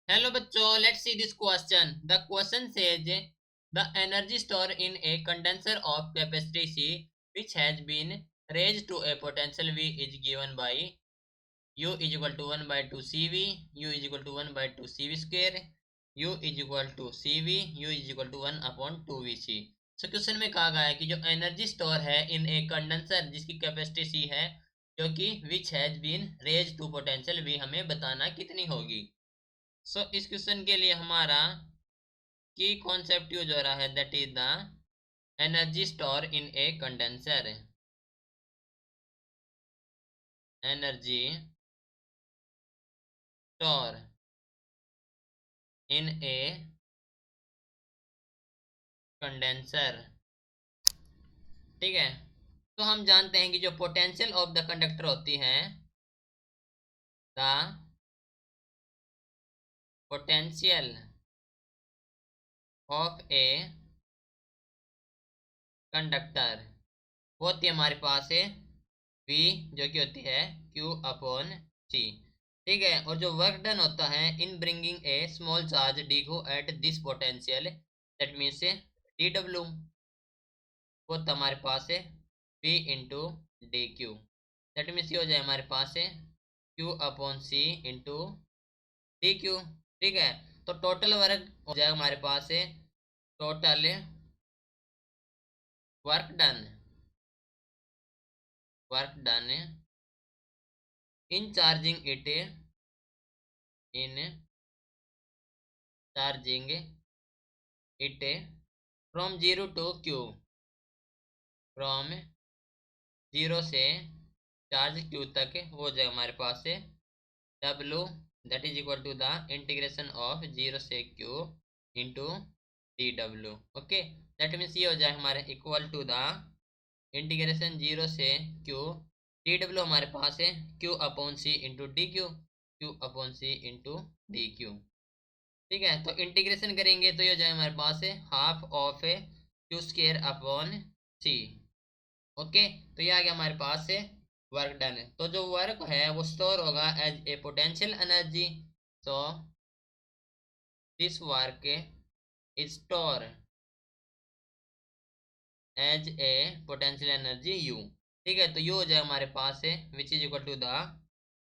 Hello bachcho, let's see this question. The question says the energy stored in a condenser of capacity C which has been raised to a potential V is given by U is equal to 1 by 2 CV, U is equal to 1 by 2 CV square, U is equal to CV, U is equal to 1 upon 2 VC. So question में कहा गया है कि जो energy store है in a condenser जिसकी capacity C है जो कि which has been raise to potential V हमें बताना कितनी होगी। सो इस क्वेश्चन के लिए हमारा की कॉन्सेप्ट यूज हो रहा है that is the energy store in a condenser. Energy store in a condenser. ठीक है, तो हम जानते हैं कि जो पोटेंशियल ऑफ द कंडक्टर होती है the potential of a conductor वो होती है हमारे पास है V जो कि होती है Q अपॉन C। ठीक है, और जो वर्क डन होता है in bringing a small charge D को at this potential that means DW वो तो हमारे पास है V into D Q. That means ये हो जाए हमारे पास है Q upon C into D Q. ठीक है, तो टोटल वर्क हो जाएगा हमारे पास है total work done in charging it in charging it from 0 to Q, from 0 से चार्ज Q तक वो जाए हमारे पास है W that is equal to the integration of 0 से Q into DW। Okay, that means ये हो जाए हमारे इक्वल टू द इंटीग्रेशन 0 से Q DW हमारे पास है Q upon C into D Q, Q upon C into D Q. ठीक है, तो इंटीग्रेशन करेंगे तो ये हो जाए हमारे पास है half of Q square upon C। Okay, तो ये आ गया हमारे पास से वर्क डन है। तो जो वर्क है वो स्टोर होगा as a potential energy. So this work is store as a potential energy U। ठीक है, तो U हो जाए हमारे पास है which is equal to the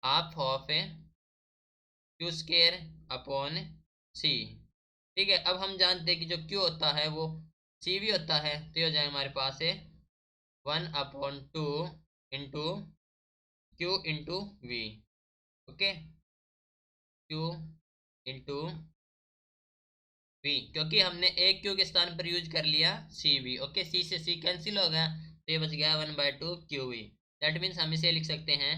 half of Q square upon C। ठीक है, अब हम जानते हैं कि जो Q होता है वो CV होता है, तो ये हो जाए हमारे पास है 1 upon 2 into Q into V। Okay, Q into V क्योंकि हमने एक Q के स्थान पर यूज कर लिया CV। ओके, C से C कैंसिल हो गया तो ये बच गया 1 बाय 2 QV। दैट मीन्स हम इसे लिख सकते हैं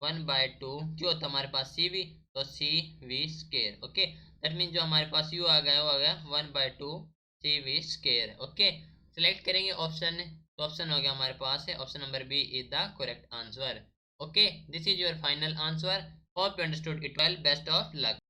1 बाय 2 Q होता हमारे पास CV तो CV square. Okay, that means जो हमारे पास U आ गया वो आ गया 1 by 2 CV square. Okay, select करेंगे ऑप्शन, तो ऑप्शन हो गया हमारे पास है option number B is the correct answer. Okay, this is your final answer. Hope you understood it well. Best of luck.